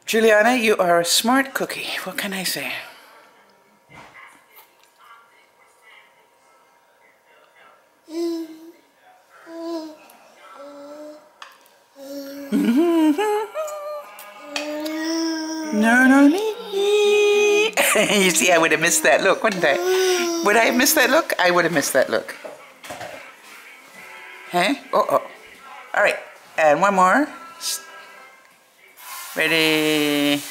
Julianna, you are a smart cookie. What can I say? No, no, me. You see, I would have missed that look, wouldn't I? Would I have missed that look? I would have missed that look. Hey? Oh. All right. And one more. Ready?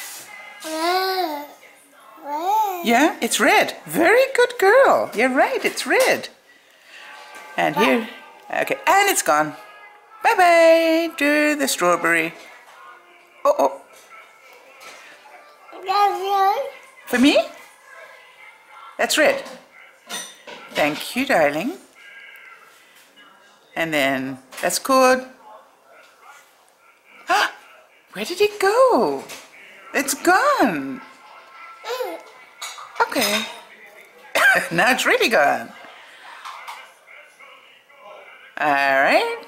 Yeah, it's red. Very good girl. You're right, it's red. And here. Okay, and it's gone. Bye-bye to the strawberry. Oh. For me? That's red. Thank you, darling. And then that's good. Where did it go? It's gone. Okay. Now it's really gone. Alright.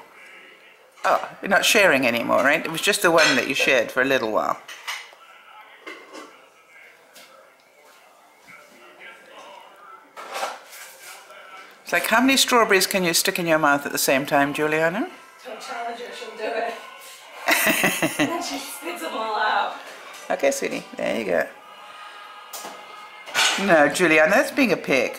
Oh, you're not sharing anymore, right? It was just the one that you shared for a little while. It's like, how many strawberries can you stick in your mouth at the same time, Julianna? Don't challenge her, she'll do it. And then she spits them all out. Okay, sweetie, there you go. No, Julianna, that's being a pig.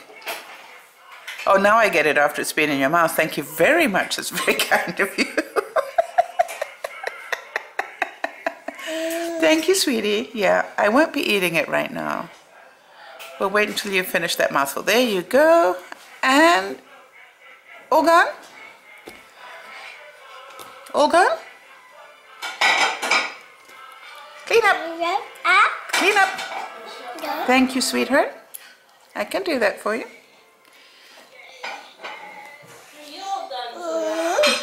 Oh, now I get it after it's been in your mouth. Thank you very much. That's very kind of you. Thank you, sweetie. Yeah, I won't be eating it right now. We'll wait until you finish that mouthful. There you go. And all gone? All gone? Clean up. Clean up. Thank you, sweetheart. I can do that for you.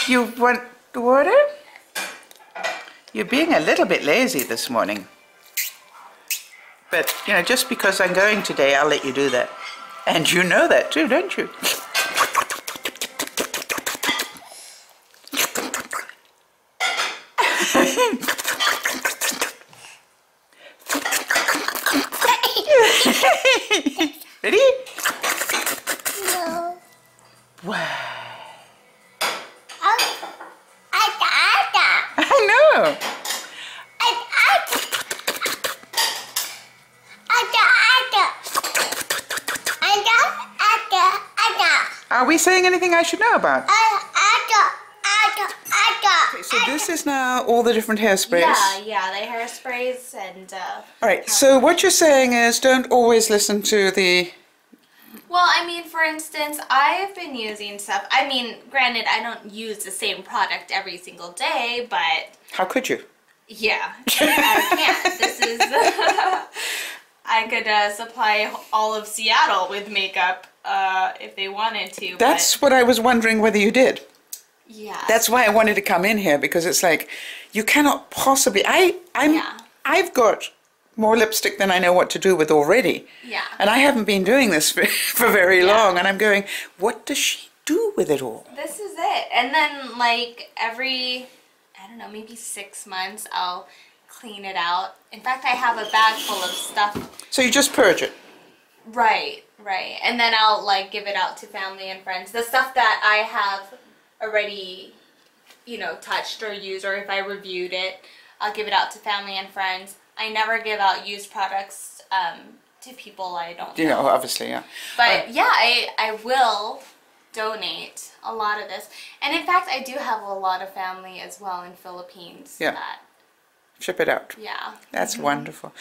You want the water? You're being a little bit lazy this morning. But, you know, just because I'm going today, I'll let you do that. And you know that too, don't you? Ready? No. Wow. I know. Are we saying anything I should know about? Okay, so this is now all the different hairsprays. Yeah, the hairsprays and Alright, so what you're saying is don't always listen to the... Well, I mean, for instance, I've been using stuff. I mean, granted, I don't use the same product every single day, but... How could you? Yeah, I can't. This is... I could supply all of Seattle with makeup if they wanted to. That's what I was wondering whether you did. Yeah. That's why I wanted to come in here, because it's like, you cannot possibly... I've got more lipstick than I know what to do with already. Yeah. And I haven't been doing this for very long, and I'm going, what does she do with it all? This is it. And then, like, every, I don't know, maybe 6 months, I'll clean it out. In fact, I have a bag full of stuff. So you just purge it? Right. And then I'll, like, give it out to family and friends. The stuff that I have already, you know, touched or used, or if I reviewed it, I'll give it out to family and friends. I never give out used products to people I don't know. You know, obviously, yeah. But yeah, I will donate a lot of this. And in fact, I do have a lot of family as well in Philippines. Yeah. That, ship it out. yeah. That's wonderful.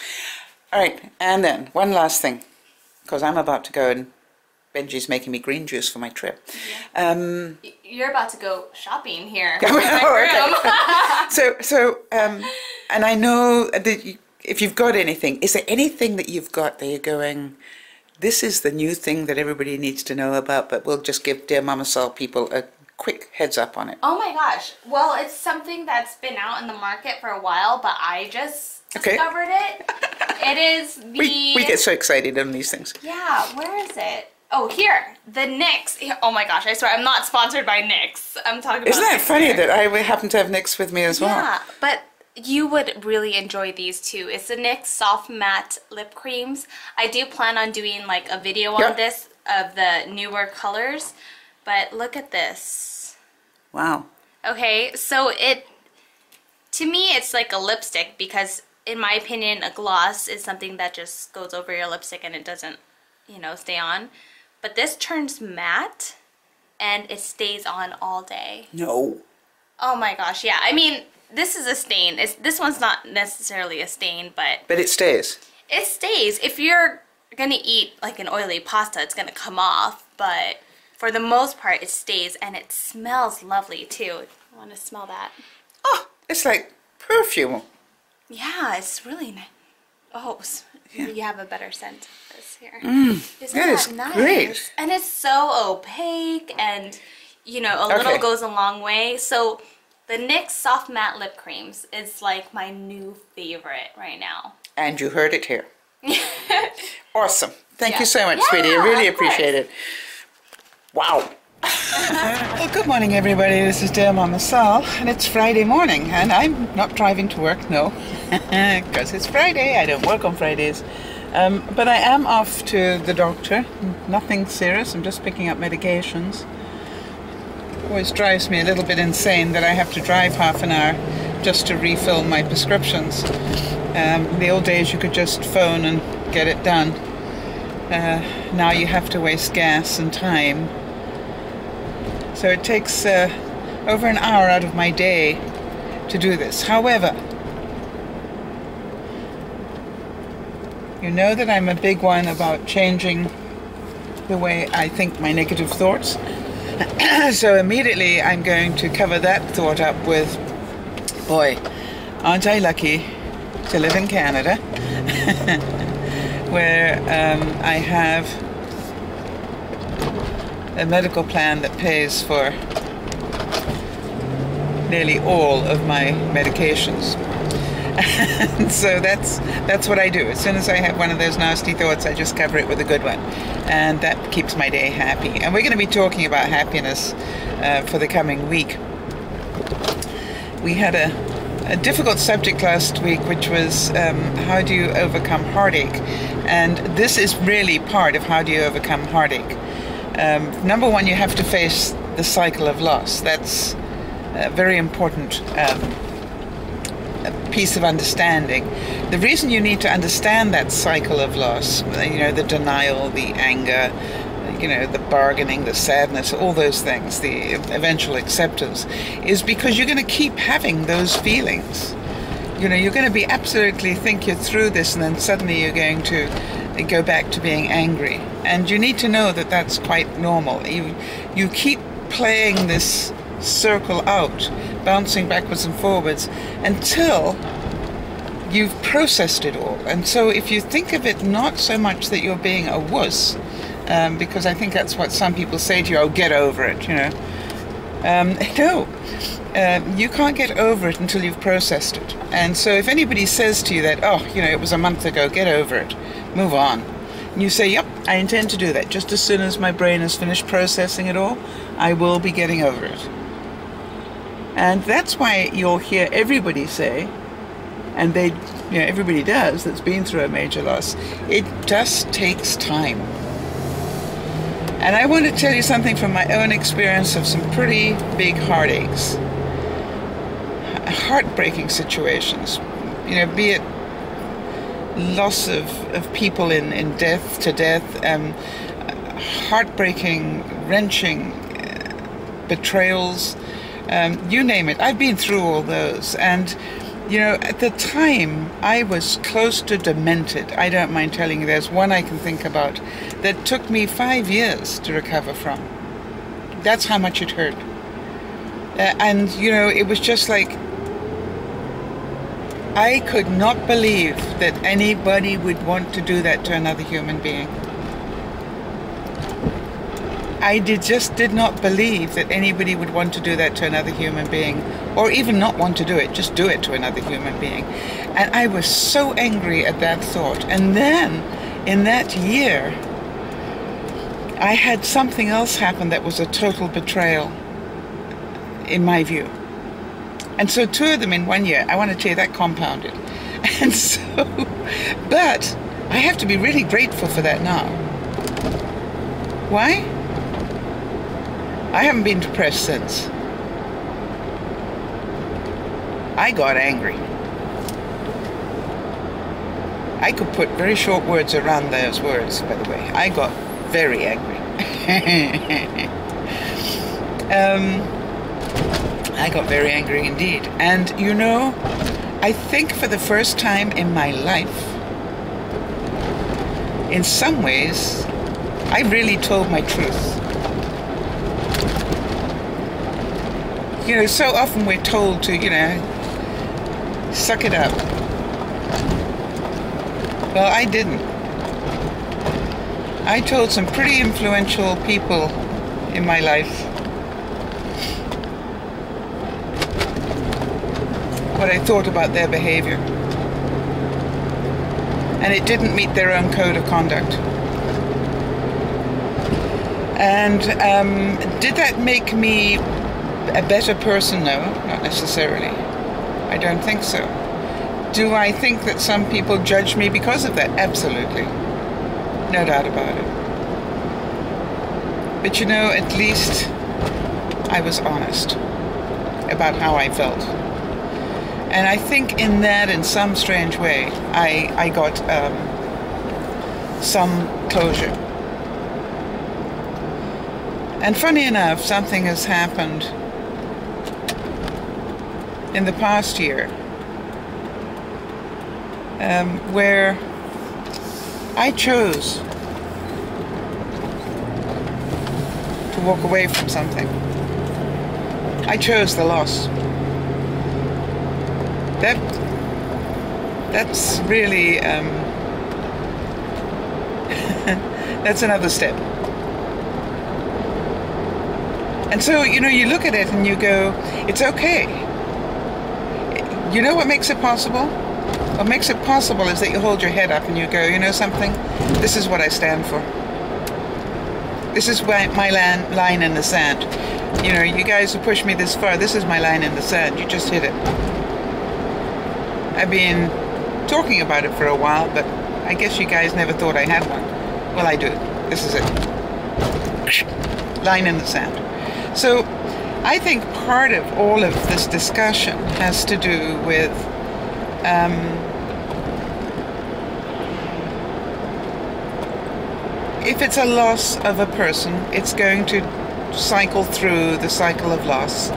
All right, and then one last thing, because I'm about to go and Benji's making me green juice for my trip. Yeah. You're about to go shopping here. And I know that if you've got anything, is there anything that you've got that you're going, this is the new thing that everybody needs to know about, but we'll just give Dear Mama Sal people a quick heads up on it? Oh my gosh. Well, it's something that's been out in the market for a while, but I just discovered it. It is the... We get so excited on these things. Yeah, where is it? Oh, here. The NYX. Oh my gosh, I swear, I'm not sponsored by NYX. I'm talking about... Isn't that NYX funny here. that I happen to have NYX with me as well? Yeah, but you would really enjoy these too. It's the NYX Soft Matte Lip Creams. I do plan on doing like a video on this of the newer colors, but look at this. Wow. Okay, so to me it's like a lipstick, because in my opinion a gloss is something that just goes over your lipstick and it doesn't, you know, stay on. But this turns matte and it stays on all day. No. Oh my gosh, yeah. I mean, this is a stain. This one's not necessarily a stain, but it stays. It stays. If you're gonna eat like an oily pasta, it's gonna come off, but for the most part it stays, and it smells lovely too. I want to smell that. Oh, it's like perfume. Yeah, it's really nice. Oh, you have a better scent of this here. Isn't that is nice? great. And it's so opaque, and you know, a little goes a long way. So the NYX Soft Matte Lip Creams is like my new favorite right now. And you heard it here. Awesome. Thank you so much, sweetie. I really appreciate it. Wow. Well, good morning, everybody. This is Dear Mama Sal, and it's Friday morning, and I'm not driving to work, no, because it's Friday. I don't work on Fridays. But I am off to the doctor. Nothing serious. I'm just picking up medications. Always drives me a little bit insane that I have to drive half an hour just to refill my prescriptions. The old days you could just phone and get it done. Now you have to waste gas and time. So it takes over an hour out of my day to do this. However, you know that I'm a big one about changing the way I think my negative thoughts. So immediately I'm going to cover that thought up with, boy, aren't I lucky to live in Canada, where I have a medical plan that pays for nearly all of my medications. And so that's what I do. As soon as I have one of those nasty thoughts, I just cover it with a good one, and that keeps my day happy. And we're going to be talking about happiness for the coming week. We had a difficult subject last week, which was how do you overcome heartache? And this is really part of how do you overcome heartache. Number one, you have to face the cycle of loss. That's a very important piece of understanding. The reason you need to understand that cycle of loss, you know, the denial, the anger, you know, the bargaining, the sadness, all those things, the eventual acceptance, is because you're going to keep having those feelings. You know, you're going to be absolutely think you're through this, and then suddenly you're going to go back to being angry. And you need to know that that's quite normal. You keep playing this circle out, bouncing backwards and forwards until you've processed it all. And so if you think of it not so much that you're being a wuss, because I think that's what some people say to you, oh, get over it, you know. No, you can't get over it until you've processed it. And so if anybody says to you that, oh, you know, it was a month ago, get over it, move on. And you say, yep, I intend to do that. Just as soon as my brain has finished processing it all, I will be getting over it. And that's why you'll hear everybody say, and they, you know, everybody does that's been through a major loss, it just takes time. And I want to tell you something from my own experience of some pretty big heartaches, heartbreaking situations, you know, be it loss of people in death to death, heartbreaking, wrenching betrayals, you name it. I've been through all those, and You know, at the time, I was close to demented. I don't mind telling you, there's one I can think about that took me 5 years to recover from. That's how much it hurt. And, you know, it was just like, I could not believe that anybody would want to do that to another human being. I just did not believe that anybody would want to do that to another human being, or even not want to do it, just do it to another human being. And I was so angry at that thought. And then, in that year, I had something else happen that was a total betrayal, in my view. And so 2 of them in 1 year, I want to tell you, that compounded. And so, but I have to be really grateful for that now. Why? I haven't been depressed since. I got angry. I could put very short words around those words, by the way. I got very angry. I got very angry indeed. And you know, I think for the first time in my life, in some ways, I really told my truth. You know, so often we're told to, you know, suck it up. Well, I didn't. I told some pretty influential people in my life what I thought about their behavior. And it didn't meet their own code of conduct. And did that make me a better person? No, not necessarily. I don't think so. Do I think that some people judge me because of that? Absolutely. No doubt about it. But you know, at least I was honest about how I felt. And I think in that, in some strange way, I got some closure. And funny enough, something has happened in the past year where I chose to walk away from something. I chose the loss. That's really that's another step. And so, you know, you look at it and you go, it's okay. You know what makes it possible? What makes it possible is that you hold your head up and you go, you know something? This is what I stand for. This is my line in the sand. You know, you guys who pushed me this far, this is my line in the sand. You just hit it. I've been talking about it for a while, but I guess you guys never thought I had one. Well, I do. This is it. Line in the sand. So I think part of all of this discussion has to do with if it's a loss of a person, it's going to cycle through the cycle of loss.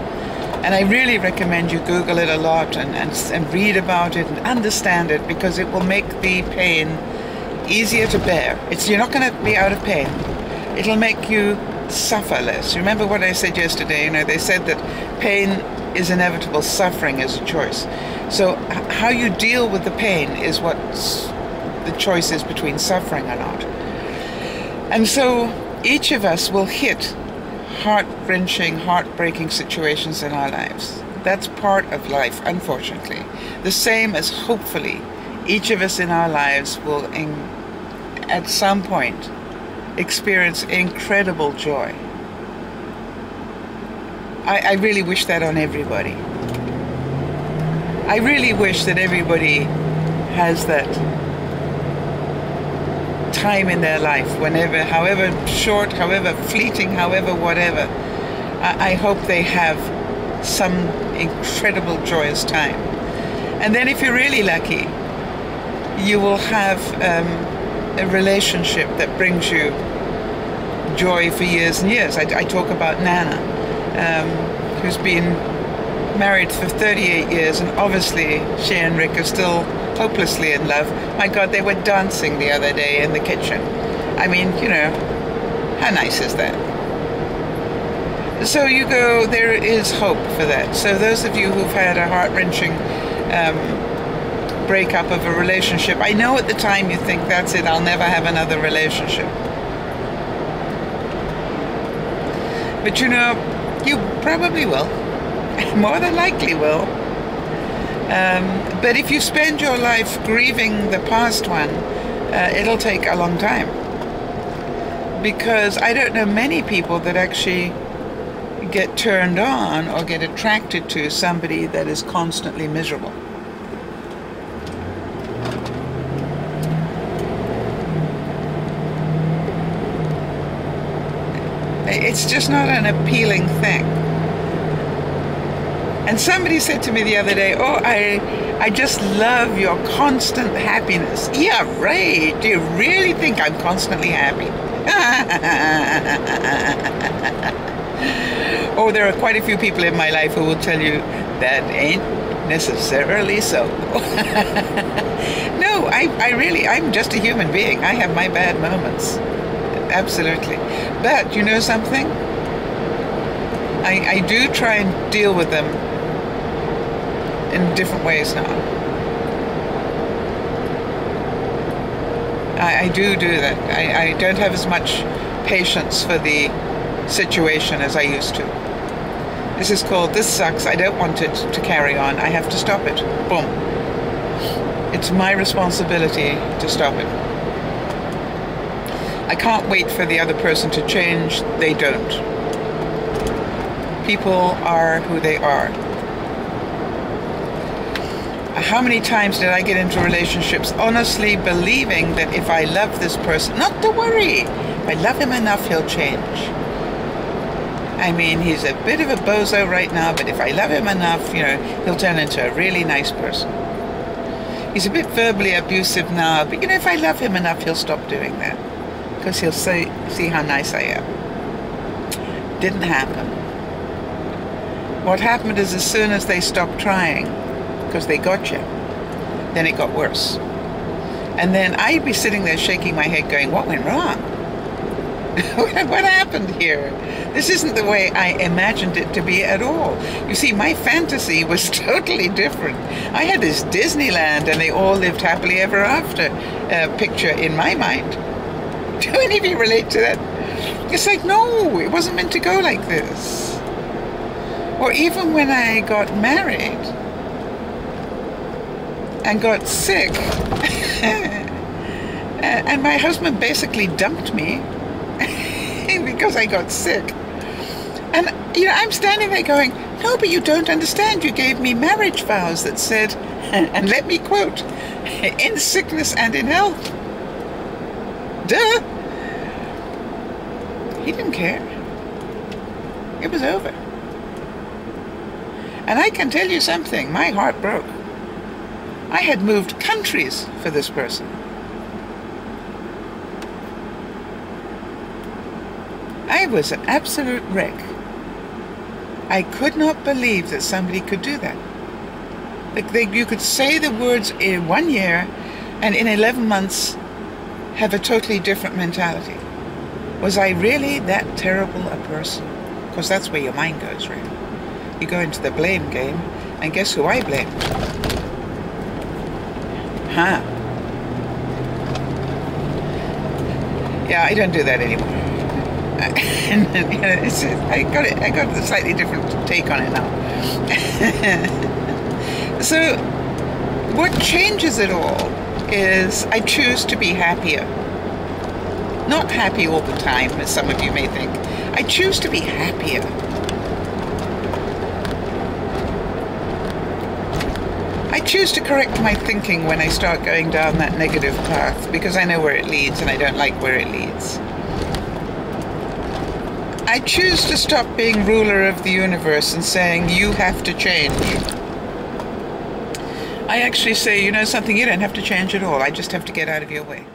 And I really recommend you Google it a lot and read about it and understand it, because it will make the pain easier to bear. You're not going to be out of pain. It'll make you suffer less. Remember what I said yesterday? You know, they said that pain is inevitable, suffering is a choice. So how you deal with the pain is what the choice is between suffering or not. And so each of us will hit heart-wrenching, heartbreaking situations in our lives. That's part of life, unfortunately. The same as hopefully each of us in our lives will, at some point, experience incredible joy. I really wish that on everybody. I really wish that everybody has that time in their life, whenever, however short, however fleeting, however whatever. I hope they have some incredible joyous time. And then if you're really lucky, you will have a relationship that brings you joy for years and years. I talk about Nana, who's been married for 38 years, and obviously she and Rick are still hopelessly in love. My God, they were dancing the other day in the kitchen. I mean, you know, how nice is that? So you go, there is hope for that. So those of you who've had a heart-wrenching breakup of a relationship, I know at the time you think, that's it, I'll never have another relationship. But you know, you probably will. More than likely will. But if you spend your life grieving the past one, it'll take a long time. Because I don't know many people that actually get turned on or get attracted to somebody that is constantly miserable. It's just not an appealing thing. And somebody said to me the other day, oh, I just love your constant happiness. Yeah, right. Do you really think I'm constantly happy? Oh, there are quite a few people in my life who will tell you that ain't necessarily so. No, I'm just a human being. I have my bad moments. Absolutely. But you know something? I do try and deal with them in different ways now. I do that. I don't have as much patience for the situation as I used to. This is called, this sucks, I don't want it to carry on, I have to stop it. Boom. It's my responsibility to stop it. I can't wait for the other person to change. They don't. People are who they are. How many times did I get into relationships honestly believing that if I love this person, not to worry, if I love him enough, he'll change. I mean, he's a bit of a bozo right now, but if I love him enough, you know, he'll turn into a really nice person. He's a bit verbally abusive now, but you know, if I love him enough, he'll stop doing that. Because he'll see how nice I am. Didn't happen. What happened is, as soon as they stopped trying, because they got you, then it got worse. And then I'd be sitting there shaking my head going, what went wrong? What happened here? This isn't the way I imagined it to be at all. You see, my fantasy was totally different. I had this Disneyland and they all lived happily ever after picture in my mind. Do any of you relate to that? It's like, no, it wasn't meant to go like this. Or even when I got married and got sick, and my husband basically dumped me because I got sick. And, you know, I'm standing there going, no, but you don't understand. You gave me marriage vows that said, and let me quote, in sickness and in health. Duh. He didn't care. It was over. And I can tell you something, my heart broke. I had moved countries for this person. I was an absolute wreck. I could not believe that somebody could do that. Like you could say the words in 1 year and in 11 months have a totally different mentality. Was I really that terrible a person? Because that's where your mind goes, right? You go into the blame game, and guess who I blamed? Huh. Yeah, I don't do that anymore. And you know, I got a slightly different take on it now. So what changes it all is I choose to be happier. Not happy all the time, as some of you may think. I choose to be happier. I choose to correct my thinking when I start going down that negative path, because I know where it leads and I don't like where it leads. I choose to stop being ruler of the universe and saying, you have to change. I actually say, you know something, you don't have to change at all. I just have to get out of your way.